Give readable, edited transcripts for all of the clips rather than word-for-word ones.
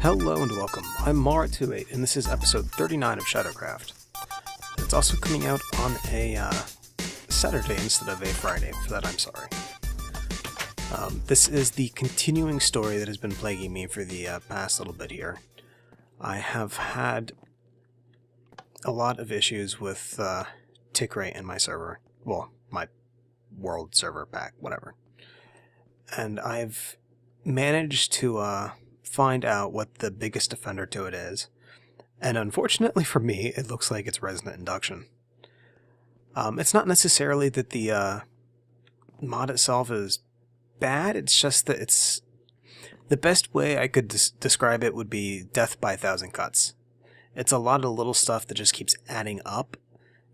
Hello and welcome, I'm Mara28 and this is episode 39 of Shadowcraft. It's also coming out on a Saturday instead of a Friday, for that I'm sorry. This is the continuing story that has been plaguing me for the past little bit here. I have had a lot of issues with tick rate in my server, well, my world server pack, whatever. And I've managed to find out what the biggest offender to it is, and unfortunately for me, it looks like it's resonant induction. It's not necessarily that the mod itself is bad, it's just that it's... The best way I could describe it would be death by 1,000 cuts. It's a lot of little stuff that just keeps adding up,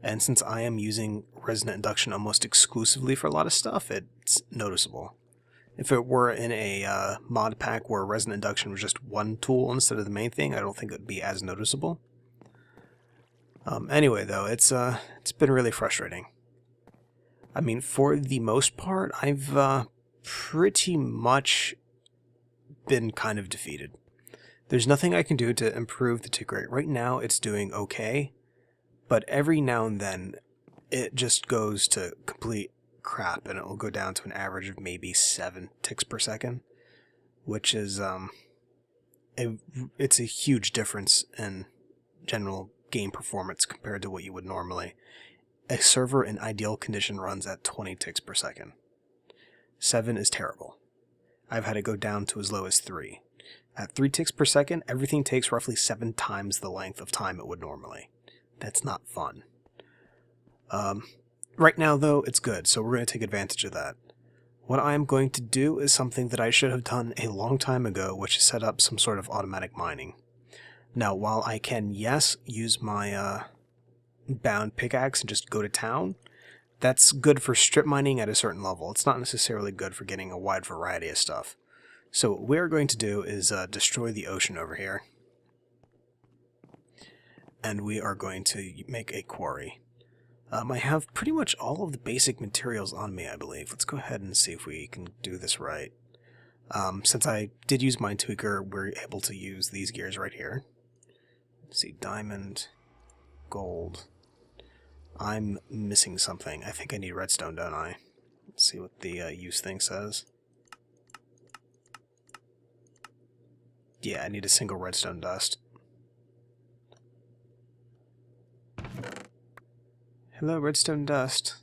and since I am using resonant induction almost exclusively for a lot of stuff, it's noticeable. If it were in a mod pack where resonant induction was just one tool instead of the main thing, I don't think it would be as noticeable. Anyway, though, it's been really frustrating. I mean, for the most part, I've pretty much been kind of defeated. There's nothing I can do to improve the tick rate. Right now, it's doing okay, but every now and then, it just goes to complete crap, and it will go down to an average of maybe 7 ticks per second, which is it's a huge difference in general game performance compared to what you would normally. A server in ideal condition runs at 20 ticks per second. 7 is terrible. I've had it go down to as low as 3. At 3 ticks per second, everything takes roughly 7 times the length of time it would normally. That's not fun. Right now, though, it's good, so we're going to take advantage of that. What I'm going to do is something that I should have done a long time ago, which is set up some sort of automatic mining. Now, while I can, yes, use my bound pickaxe and just go to town, that's good for strip mining at a certain level. It's not necessarily good for getting a wide variety of stuff. So what we're going to do is destroy the ocean over here. And we are going to make a quarry. I have pretty much all of the basic materials on me, I believe. Let's go ahead and see if we can do this right. Since I did use Mine Tweaker, we're able to use these gears right here. Let's see, diamond, gold. I'm missing something. I think I need redstone, don't I? Let's see what the use thing says. Yeah, I need a single redstone dust. Hello, redstone dust.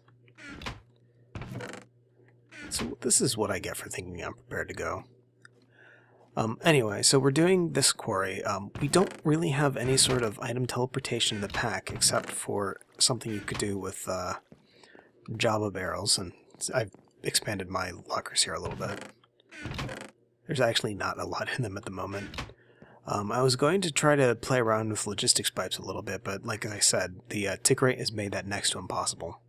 So this is what I get for thinking I'm prepared to go. Anyway, so we're doing this quarry. We don't really have any sort of item teleportation in the pack, except for something you could do with Java barrels, and I've expanded my lockers here a little bit. There's actually not a lot in them at the moment. I was going to try to play around with logistics pipes a little bit, but like I said, the tick rate has made that next to impossible.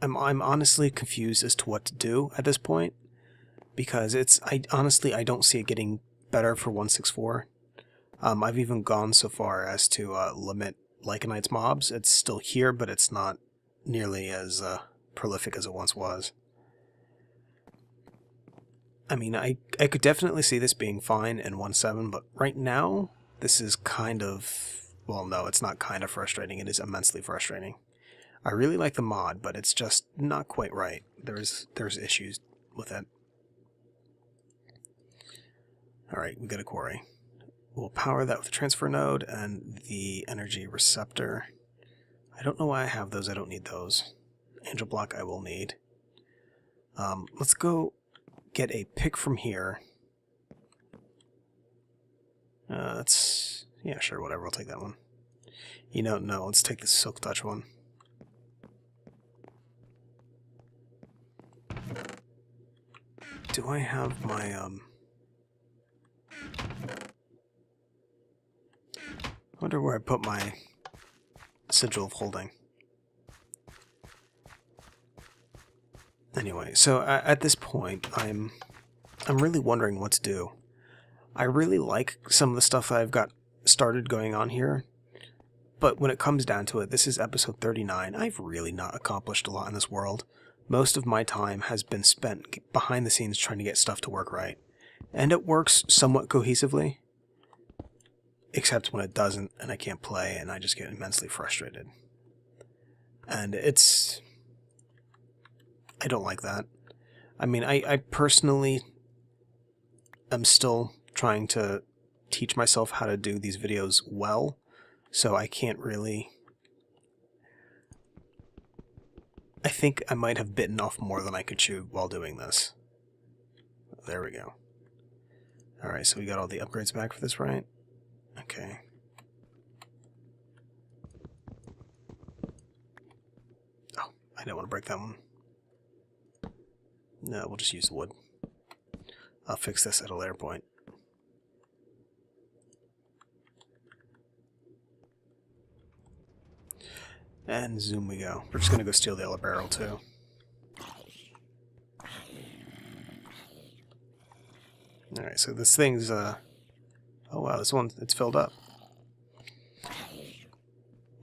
I'm honestly confused as to what to do at this point, because I honestly don't see it getting better for 164. I've even gone so far as to limit Lycanite's mobs. It's still here, but it's not nearly as prolific as it once was. I mean, I could definitely see this being fine in 1.7, but right now, this is kind of... Well, no, it's not kind of frustrating. It is immensely frustrating. I really like the mod, but it's just not quite right. There's issues with it. Alright, we got a quarry. We'll power that with the transfer node and the energy receptor. I don't know why I have those. I don't need those. Angel block I will need. Let's go get a pick from here. Yeah, sure, whatever, I'll take that one. You know, no, let's take the silk touch one. Do I have my, I wonder where I put my sigil of holding. Anyway, so at this point, I'm really wondering what to do. I really like some of the stuff I've got started going on here, but when it comes down to it, this is episode 39. I've really not accomplished a lot in this world. Most of my time has been spent behind the scenes trying to get stuff to work right. And it works somewhat cohesively, except when it doesn't and I can't play and I just get immensely frustrated. And I don't like that. I mean, I personally am still trying to teach myself how to do these videos well, so I can't really... I think I might have bitten off more than I could chew while doing this. There we go. Alright, so we got all the upgrades back for this, right? Okay. Oh, I didn't want to break that one. No, we'll just use wood. I'll fix this at a later point. And zoom we go. We're just going to go steal the other barrel, too. Alright, so this thing's, oh wow, this one, it's filled up.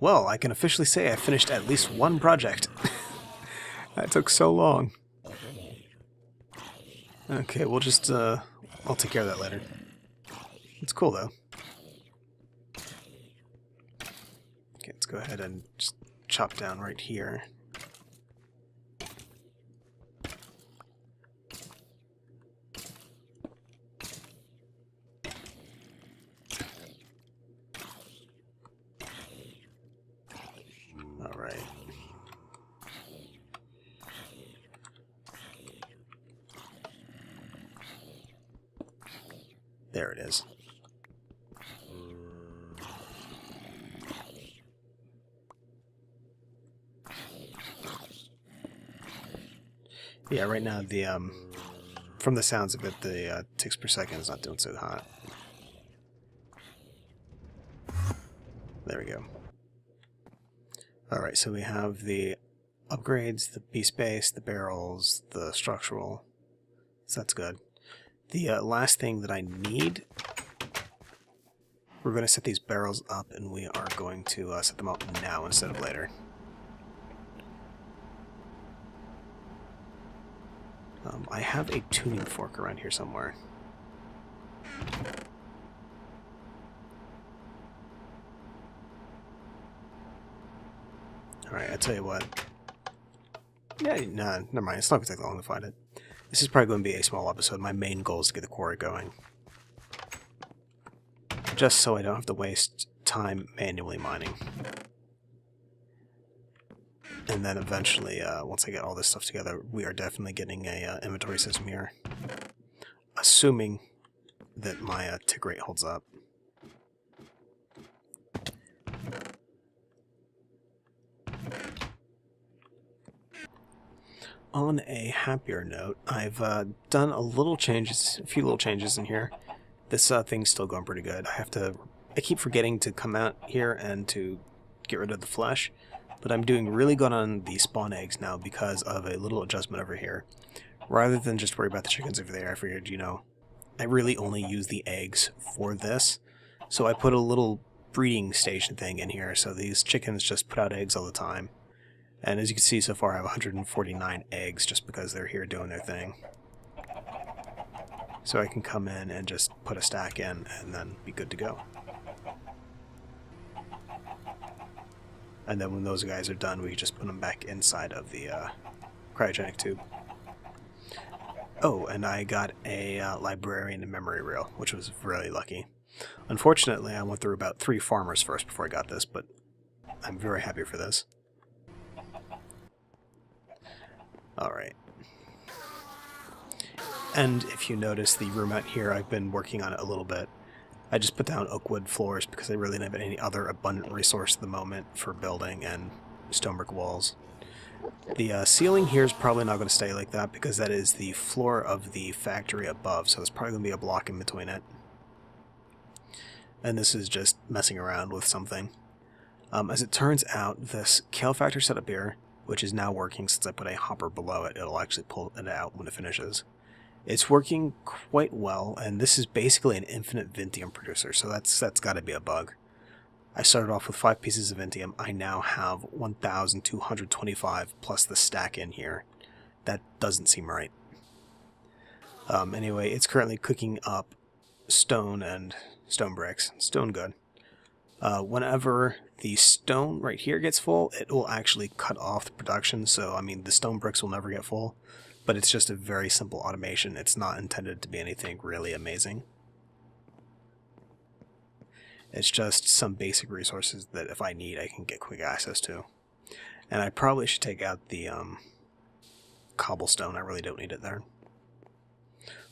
Well, I can officially say I finished at least one project. That took so long. Okay, we'll just, I'll take care of that later. It's cool, though. Okay, let's go ahead and just chop down right here. Alright. There it is. Yeah, right now the from the sounds of it, the ticks per second is not doing so hot. There we go. Alright, so we have the upgrades, the beast base, the barrels, the structural. So that's good. The last thing that I need, we're going to set these barrels up, and we are going to set them up now instead of later. I have a tuning fork around here somewhere. Alright, I tell you what. Yeah, nah, never mind. It's not going to take long to find it. This is probably going to be a small episode. My main goal is to get the quarry going. Just so I don't have to waste time manually mining. And then eventually, once I get all this stuff together, we are definitely getting a inventory system here. Assuming that my tick rate holds up. On a happier note, I've done a few little changes in here. This thing's still going pretty good. I keep forgetting to come out here and to get rid of the flesh, but I'm doing really good on the spawn eggs now because of a little adjustment over here. Rather than just worry about the chickens over there, I figured, you know, I really only use the eggs for this, so I put a little breeding station thing in here, so these chickens just put out eggs all the time. And as you can see so far, I have 149 eggs just because they're here doing their thing. So I can come in and just put a stack in and then be good to go. And then when those guys are done, we just put them back inside of the cryogenic tube. Oh, and I got a librarian and memory reel, which was really lucky. Unfortunately, I went through about 3 farmers first before I got this, but I'm very happy for this. Alright. And if you notice the room out here, I've been working on it a little bit. I just put down oak wood floors because I really don't have any other abundant resource at the moment for building and stone brick walls. The ceiling here is probably not going to stay like that because that is the floor of the factory above, so there's probably going to be a block in between it. And this is just messing around with something. As it turns out, this kale factory setup here, which is now working since I put a hopper below it, it'll actually pull it out when it finishes. It's working quite well, and this is basically an infinite Vintium producer, so that's got to be a bug. I started off with 5 pieces of Vintium. I now have 1,225 plus the stack in here. That doesn't seem right. Anyway, it's currently cooking up stone and stone bricks. Stone good. Whenever the stone right here gets full, it will actually cut off the production, so I mean the stone bricks will never get full, but it's just a very simple automation. It's not intended to be anything really amazing. It's just some basic resources that if I need, I can get quick access to. And I probably should take out the cobblestone. I really don't need it there.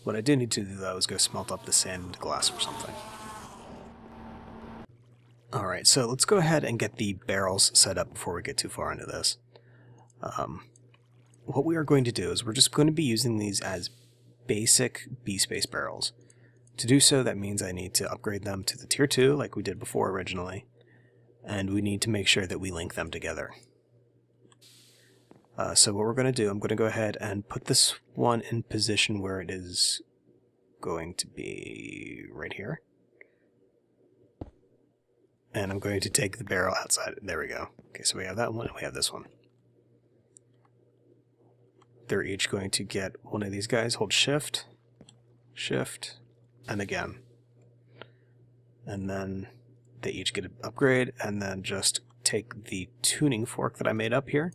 What I do need to do though is go smelt up the sand into glass or something. Alright, so let's go ahead and get the barrels set up before we get too far into this. What we are going to do is we're just going to be using these as basic B-space barrels. To do so, that means I need to upgrade them to the tier 2 like we did before originally, and we need to make sure that we link them together. So what we're going to do, I'm going to go ahead and put this one in position where it is going to be right here. And I'm going to take the barrel outside. There we go. Okay, so we have that one and we have this one. They're each going to get one of these guys. Hold shift, shift, and again. And then they each get an upgrade, and then just take the tuning fork that I made up here.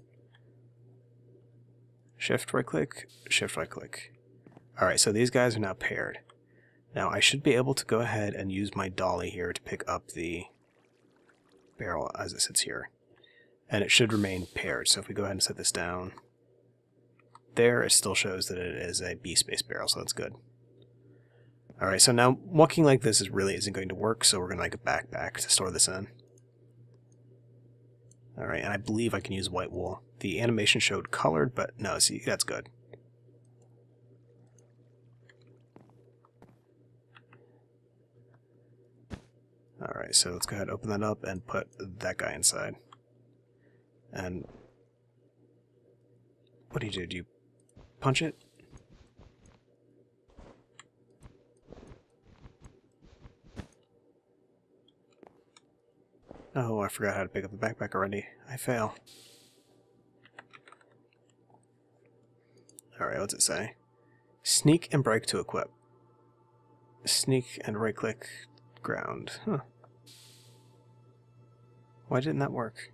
Shift right click, shift right click. Alright, so these guys are now paired. Now I should be able to go ahead and use my dolly here to pick up the barrel as it sits here. And it should remain paired, so if we go ahead and set this down, there it still shows that it is a B-space barrel, so that's good. Alright, so now walking like this really isn't going to work, so we're going to make a backpack to store this in. Alright, and I believe I can use white wool. The animation showed colored, but no, see, that's good. Alright, so let's go ahead and open that up and put that guy inside. And what do you do? Do you punch it? Oh, I forgot how to pick up the backpack already. I fail. Alright, what's it say? Sneak and break to equip. Sneak and right click ground. Huh. Why didn't that work?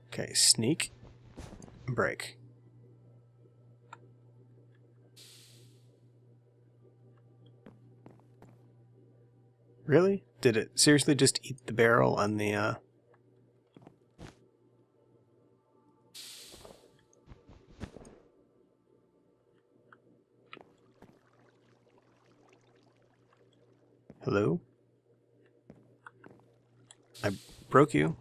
Okay, sneak, break. Really? Did it seriously just eat the barrel on the, Hello? I broke you.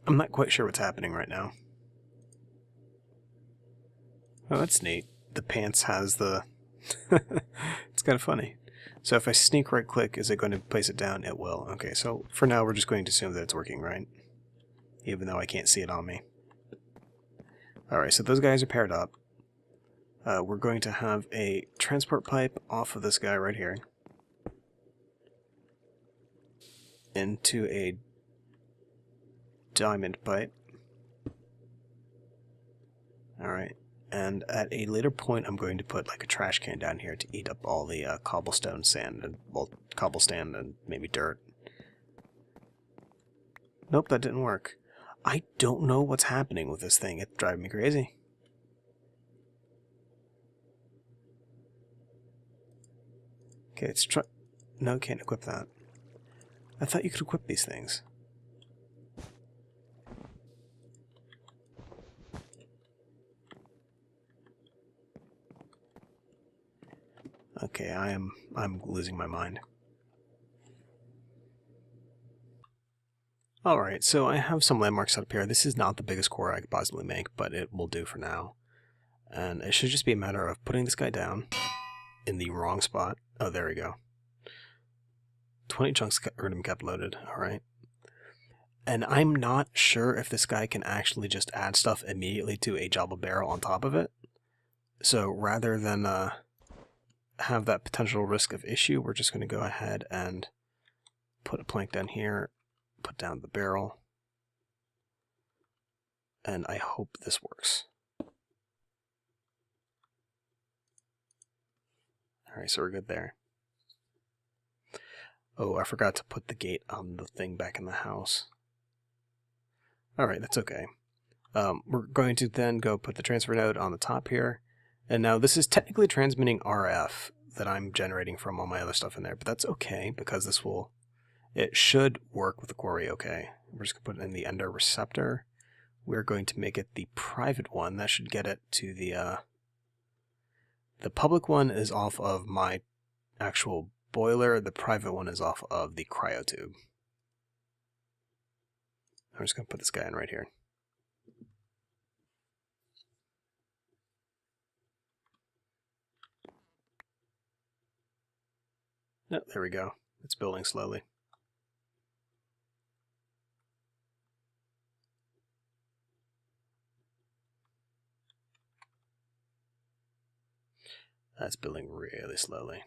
I'm not quite sure what's happening right now. Oh, that's neat. The pants has the... It's kind of funny. So if I sneak right click, is it going to place it down? It will. Okay, so for now we're just going to assume that it's working right. Even though I can't see it on me. Alright, so those guys are paired up. We're going to have a transport pipe off of this guy right here. Into a diamond pipe. Alright. And at a later point, I'm going to put like a trash can down here to eat up all the cobblestone sand and, well, cobblestone and maybe dirt. Nope, that didn't work. I don't know what's happening with this thing. It's driving me crazy. Okay, it's no, can't equip that. I thought you could equip these things. Okay, I'm losing my mind. Alright, so I have some landmarks up here. This is not the biggest core I could possibly make, but it will do for now. And it should just be a matter of putting this guy down in the wrong spot. Oh, there we go. 20 chunks random kept loaded. Alright. And I'm not sure if this guy can actually just add stuff immediately to a Java barrel on top of it. So rather than have that potential risk of issue, we're just going to go ahead and put a plank down here, put down the barrel, and I hope this works. Alright, so we're good there. Oh, I forgot to put the gate on the thing back in the house. Alright, that's okay. We're going to then go put the transfer node on the top here. And now this is technically transmitting RF that I'm generating from all my other stuff in there, but that's okay because it should work with the Quarry okay. We're just going to put it in the ender receptor. We're going to make it the private one. That should get it to the public one is off of my actual boiler. The private one is off of the cryotube. I'm just going to put this guy in right here. Oh, there we go. It's building slowly. That's building really slowly.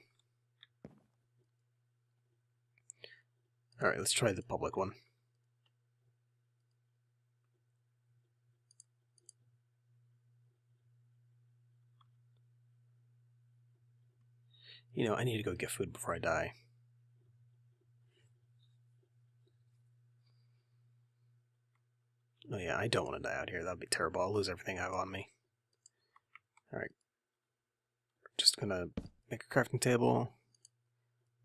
Alright, let's try the public one. You know, I need to go get food before I die. Oh yeah, I don't want to die out here. That'd be terrible. I'll lose everything I have on me. Alright. Just gonna make a crafting table.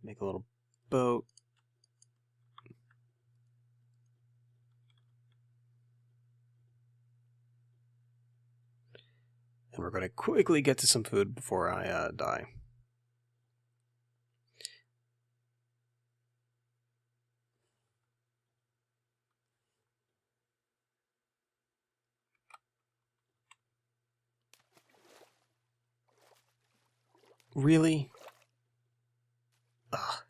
Make a little boat. And we're gonna quickly get to some food before I die. Really? Ugh.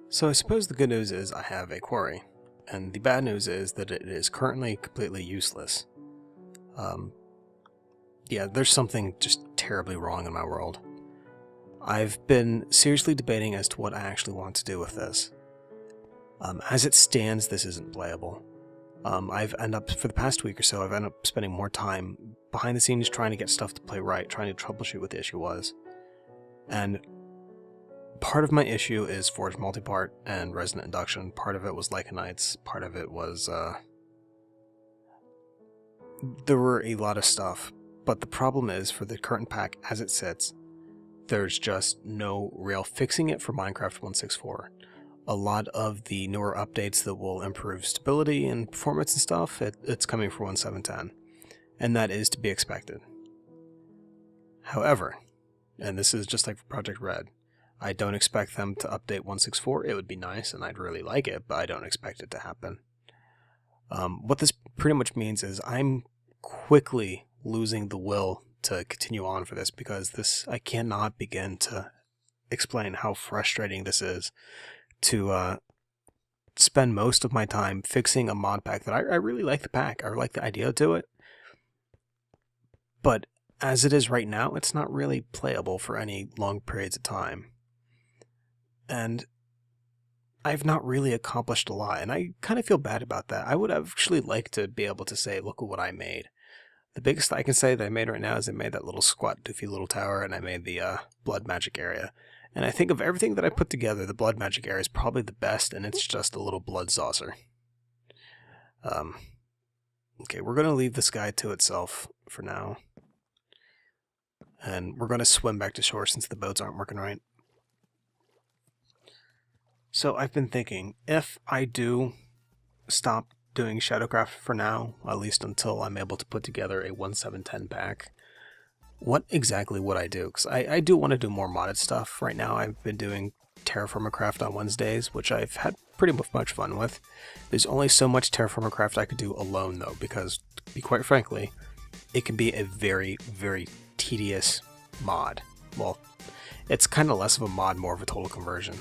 So I suppose the good news is I have a quarry, and the bad news is that it is currently completely useless. Yeah, there's something just terribly wrong in my world. I've been seriously debating as to what I actually want to do with this. As it stands, this isn't playable. For the past week or so, I've ended up spending more time behind the scenes trying to get stuff to play right, trying to troubleshoot what the issue was. And part of my issue is Forge Multipart and Resonant Induction. Part of it was Lycanites. Part of it was, there were a lot of stuff. But the problem is, for the current pack as it sits, there's just no real fixing it for Minecraft 1.6.4. A lot of the newer updates that will improve stability and performance and stuff, it's coming for 1.7.10. And that is to be expected. However, and this is just like for Project Red, I don't expect them to update 1.6.4. It would be nice and I'd really like it, but I don't expect it to happen. What this pretty much means is I'm quickly losing the will to continue on for this, because I cannot begin to explain how frustrating this is to spend most of my time fixing a mod pack that I really like the pack. I like the idea to it. But as it is right now, it's not really playable for any long periods of time. And I've not really accomplished a lot, and I kind of feel bad about that. I would actually like to be able to say, look at what I made. The biggest I can say that I made right now is I made that little squat, doofy little tower, and I made the blood magic area. And I think of everything that I put together, the blood magic area is probably the best, and it's just a little blood saucer. Okay, we're going to leave this guy to itself for now. And we're going to swim back to shore since the boats aren't working right. So I've been thinking, if I do stop doing Shadowcraft for now, at least until I'm able to put together a 1.7.10 pack, what exactly would I do? Because I do want to do more modded stuff. Right now I've been doing Terraformacraft on Wednesdays, which I've had pretty much fun with. There's only so much Terraformacraft I could do alone though, because, to be quite frankly, it can be a very, very tedious mod. Well, it's kind of less of a mod, more of a total conversion.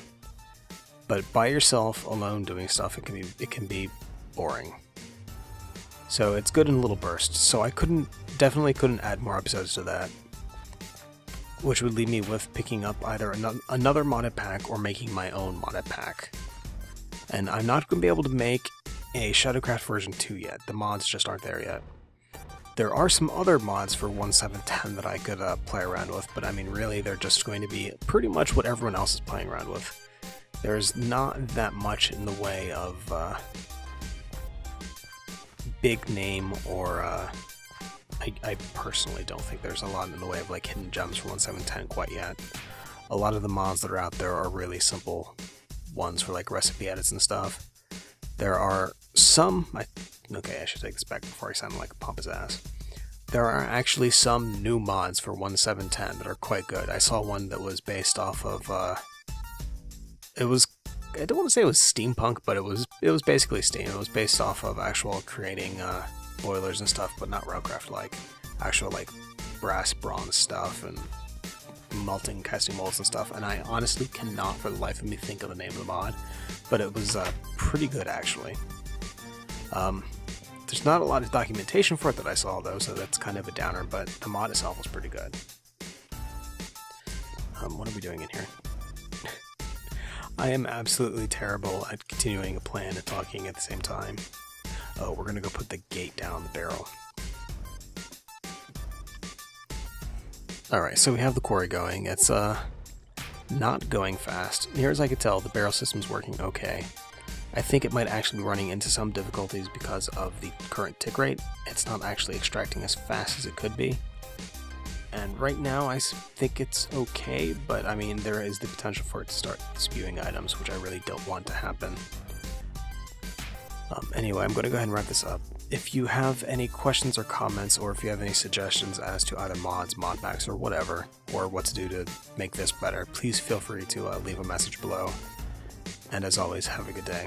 But by yourself, alone, doing stuff, it can be boring. So it's good in little bursts. So I definitely couldn't add more episodes to that, which would leave me with picking up either another modded pack or making my own modded pack. And I'm not going to be able to make a Shadowcraft version 2 yet. The mods just aren't there yet. There are some other mods for 1.7.10 that I could play around with, but I mean really they're just going to be pretty much what everyone else is playing around with. There's not that much in the way of big name or I personally don't think there's a lot in the way of like hidden gems for 1.7.10 quite yet. A lot of the mods that are out there are really simple ones for like recipe edits and stuff. There are some, okay, I should take this back before I sound like a pompous ass. There are actually some new mods for 1.7.10 that are quite good. I saw one that was based off of, it was, I don't want to say it was steampunk, but it was basically steam. It was based off of actual creating boilers and stuff, but not Railcraft like. Actual like brass bronze stuff and melting casting molds and stuff, and I honestly cannot for the life of me think of the name of the mod, but it was pretty good actually. There's not a lot of documentation for it that I saw though, so that's kind of a downer, but the mod itself was pretty good. What are we doing in here? I am absolutely terrible at continuing a plan and talking at the same time. Oh, we're gonna go put the gate down the barrel. Alright, so we have the quarry going. It's not going fast. Near as I could tell, the barrel system's working okay. I think it might actually be running into some difficulties because of the current tick rate. It's not actually extracting as fast as it could be. And right now I think it's okay, but I mean there is the potential for it to start spewing items, which I really don't want to happen. Anyway, I'm going to go ahead and wrap this up. If you have any questions or comments, or if you have any suggestions as to either mods, mod packs, or whatever, or what to do to make this better, please feel free to leave a message below. And as always, have a good day.